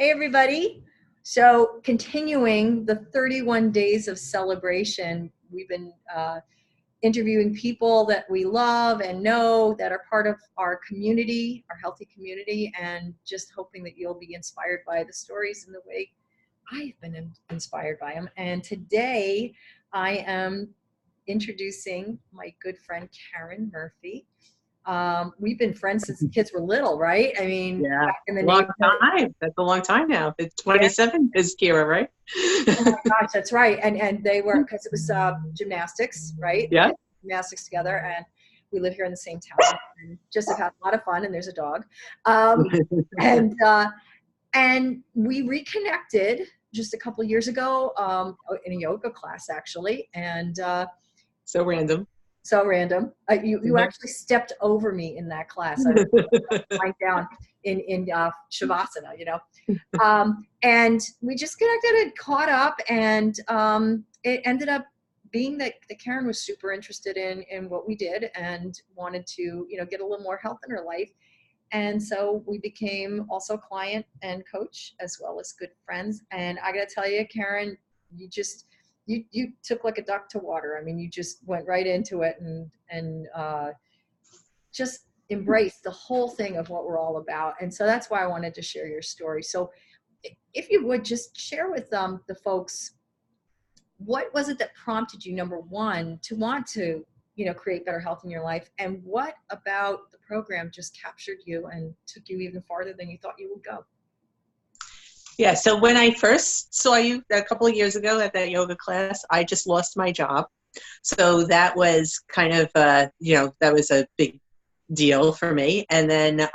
Hey, everybody. So, continuing the 31 days of celebration, we've been interviewing people that we love and know that are part of our community, our healthy community, and just hoping that you'll be inspired by the stories in the way I've been inspired by them. And today I am introducing my good friend, Karen Murphy. We've been friends since the kids were little, right? I mean, Yeah, back in the long neighborhood. time. That's a long time now. It's Yeah. 27 is Kira, right? Oh my gosh, that's right. And they were, because it was gymnastics, right? The Yeah. kids did gymnastics together, and we live here in the same town, and just have had a lot of fun. And there's a dog, um, and uh, and we reconnected just a couple years ago in a yoga class, actually, and So random. so random. You actually stepped over me in that class. I was lying down in shavasana, and we just connected and caught up, and it ended up being that Karen was super interested in what we did and wanted to get a little more health in her life. And so we became also client and coach as well as good friends. And I gotta tell you, Karen, you took like a duck to water. I mean, you just went right into it and just embraced the whole thing of what we're all about. And so that's why I wanted to share your story. So if you would just share with the folks, what was it that prompted you, number one, to want to create better health in your life, and what about the program just captured you and took you even farther than you thought you would go? Yeah. So when I first saw you a couple of years ago at that yoga class, I just lost my job. So that was kind of, that was a big deal for me. And then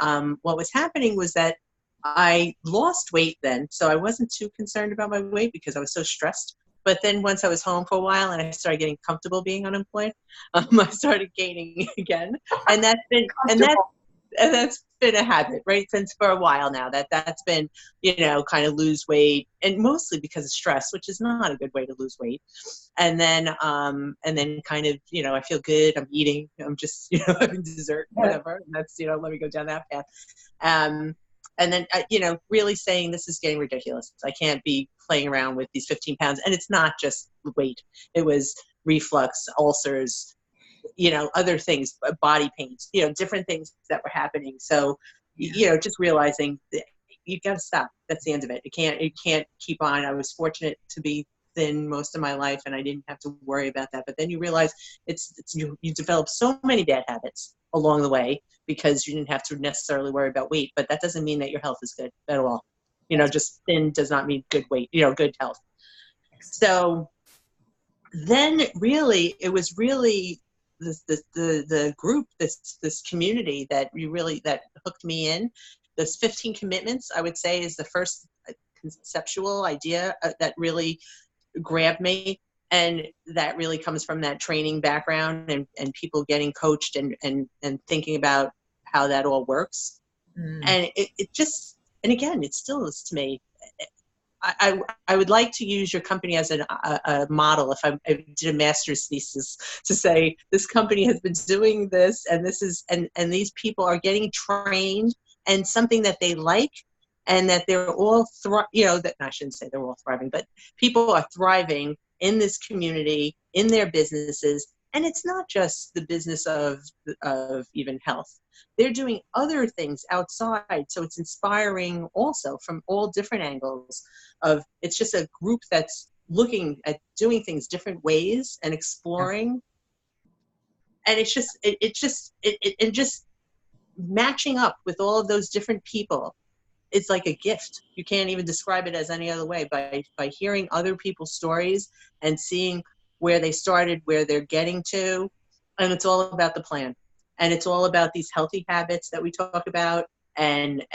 what was happening was that I lost weight then. So I wasn't too concerned about my weight because I was so stressed. But then once I was home for a while and I started getting comfortable being unemployed, I started gaining again. And that's been, Comfortable. and that's been a habit, right? Since for a while now that's been, kind of lose weight, and mostly because of stress, which is not a good way to lose weight. And then kind of, I feel good. I'm eating, I'm just, having dessert, whatever. And that's, let me go down that path. And then, really saying this is getting ridiculous. I can't be playing around with these 15 pounds. And it's not just weight. It was reflux, ulcers, other things, body pains, different things that were happening. So, just realizing that you got to stop. That's the end of it. You can't keep on. I was fortunate to be thin most of my life and I didn't have to worry about that. But then you realize you develop so many bad habits along the way because you didn't have to necessarily worry about weight, but that doesn't mean that your health is good at all. Just thin does not mean good weight, good health. So then really, it was really the group, this community that hooked me in. Those 15 commitments, I would say, is the first conceptual idea that really grabbed me. And that really comes from that training background and people getting coached and thinking about how that all works. And it just, and again, it still is to me. I would like to use your company as a model if I did a master's thesis to say this company has been doing this and this is and these people are getting trained and something that they like and that they're all that I shouldn't say they're all thriving, but people are thriving in this community, in their businesses. And it's not just the business of even health. They're doing other things outside. So it's inspiring also from all different angles it's just a group that's looking at doing things different ways and exploring. And it's just matching up with all of those different people. It's like a gift. You can't even describe it as any other way by hearing other people's stories and seeing where they started, where they're getting to. And it's all about the plan. And it's all about these healthy habits that we talk about and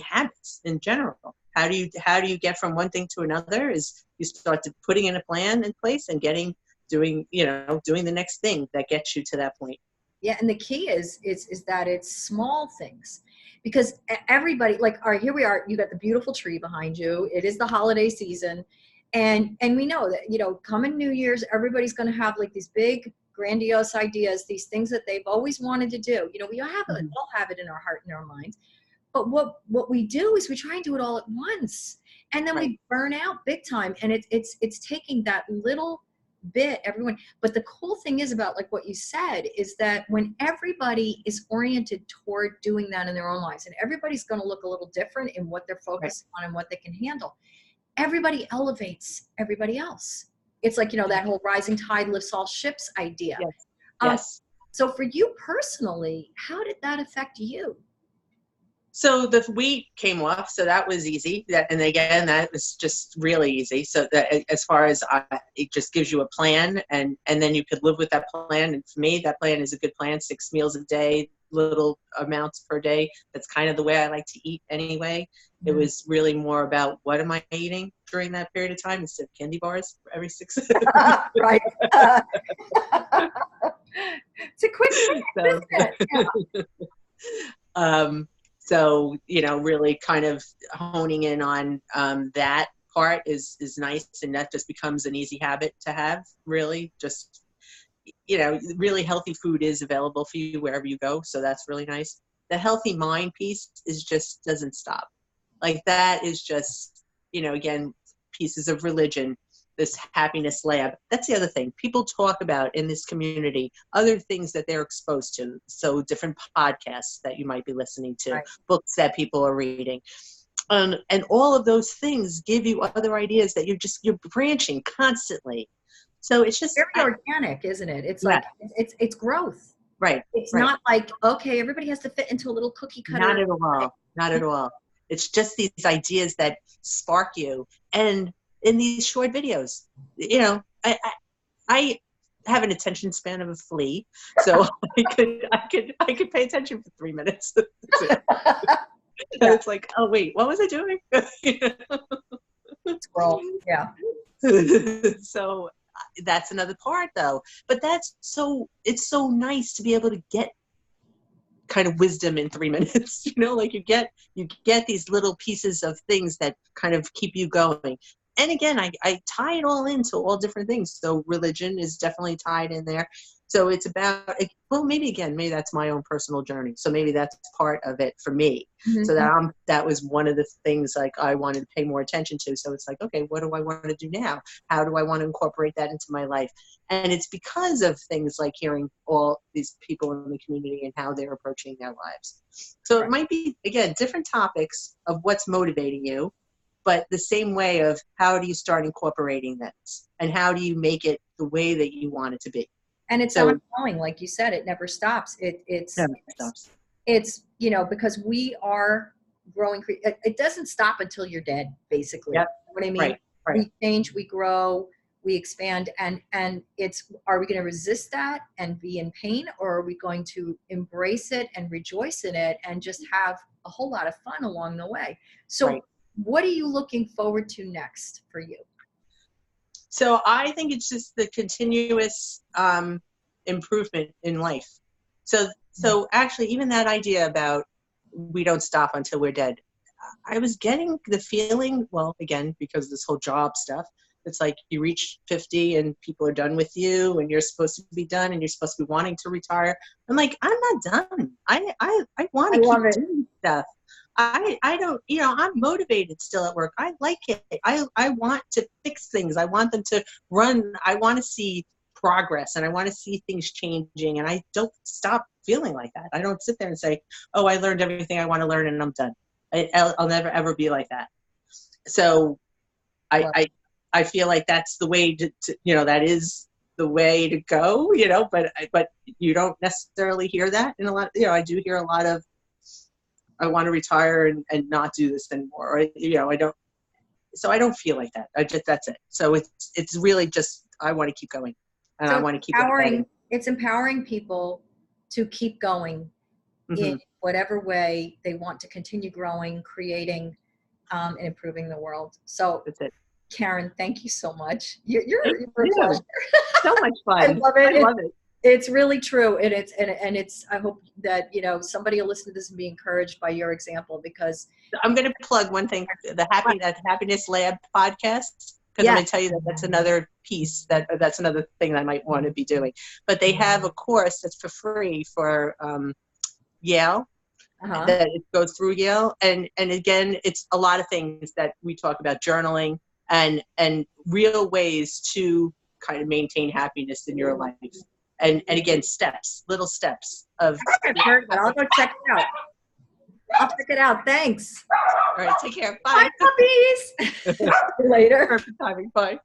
habits in general. How do you get from one thing to another is you start putting in a plan in place and doing the next thing that gets you to that point. Yeah, and the key is that it's small things, because everybody, like, all right, here we are. You got the beautiful tree behind you. It is the holiday season, and we know that coming New Year's, everybody's going to have like these big, grandiose ideas, these things that they've always wanted to do. We all have it in our heart and our minds, But what we do is we try and do it all at once, and then Right. we burn out big time. And it's taking that little bit, everyone. But the cool thing is about, like what you said, is that when everybody is oriented toward doing that in their own lives, and everybody's going to look a little different in what they're Right. focused on and what they can handle, everybody elevates everybody else. It's like, that whole rising tide lifts all ships idea. Yes. Um, Yes. So for you personally, how did that affect you? So the weight came off, so that was easy. And again, that was just really easy. So that as far as it just gives you a plan, and then you could live with that plan. And for me, that plan is a good plan: 6 meals a day, little amounts per day. That's kind of the way I like to eat anyway. It was really more about what am I eating during that period of time instead of candy bars for every 6. Right. It's a quick fix, So, isn't it? Yeah. So, really kind of honing in on that part is nice, and that just becomes an easy habit to have, really. Just, really healthy food is available for you wherever you go, so that's really nice. The healthy mind piece is just doesn't stop. Like that is just, again, pieces of religion, this happiness lab. That's the other thing. People talk about in this community, other things that they're exposed to. So different podcasts that you might be listening to, Right. books that people are reading. And all of those things give you other ideas that you're branching constantly. So it's just Very organic, isn't it? It's Yeah. like, it's growth. right. It's right. not like, okay, everybody has to fit into a little cookie cutter. Not at all. Not at all. It's just these ideas that spark you. And in these short videos, I have an attention span of a flea, so I could pay attention for 3 minutes. And it's like, oh wait, what was I doing? Scroll. Yeah. So that's another part, though. But it's so nice to be able to get kind of wisdom in 3 minutes. Like you get these little pieces of things that kind of keep you going. And again, I tie it all into all different things. So religion is definitely tied in there. So it's about, well, maybe that's my own personal journey. So maybe that's part of it for me. Mm-hmm. So that was one of the things like I wanted to pay more attention to. So it's like, okay, what do I want to do now? How do I want to incorporate that into my life? And it's because of things like hearing all these people in the community and how they're approaching their lives. So It might be, again, different topics of what's motivating you, but the same way of how do you start incorporating this and how do you make it the way that you want it to be? And it's ongoing, like you said, it never stops. It's never stops. It's, because we are growing. It doesn't stop until you're dead, basically. Yep. You know what I mean? Right. We change, we grow, we expand, and are we going to resist that and be in pain, or are we going to embrace it and rejoice in it and just have a whole lot of fun along the way? So what are you looking forward to next for you? So I think it's just the continuous improvement in life. So actually, even that idea about we don't stop until we're dead, I was getting the feeling, well, again, because of this whole job stuff, it's like you reach 50 and people are done with you and you're supposed to be done and you're supposed to be wanting to retire. I'm like, I'm not done. I want to keep doing stuff. I don't, I'm motivated still at work. I like it. I want to fix things. I want them to run. I want to see progress and I want to see things changing. And I don't stop feeling like that. I don't sit there and say, oh, I learned everything I want to learn and I'm done. I'll never, ever be like that. So I feel like that's the way to that is the way to go, but you don't necessarily hear that in a lot. I do hear a lot of, I want to retire and not do this anymore. Or, I don't feel like that. That's it. So it's really just, I want to keep going and I want to keep empowering. It's empowering people to keep going in whatever way they want to continue growing, creating, and improving the world. So that's it. Karen, thank you so much. You're a pleasure. So much fun. I love it. I love it. It's really true, and it's. I hope that somebody will listen to this and be encouraged by your example, because I'm going to plug one thing: the Happiness Lab podcast. Because I'm going to tell you that's another piece that's another thing that I might want to be doing. But they have a course that's for free for Yale, that it goes through Yale. And again, it's a lot of things that we talk about, journaling and real ways to kind of maintain happiness in your life. And again, little steps of. I've heard of it. I'll go check it out. I'll check it out. Thanks. All right, take care. Bye. Bye, puppies. Later. Perfect timing. Bye.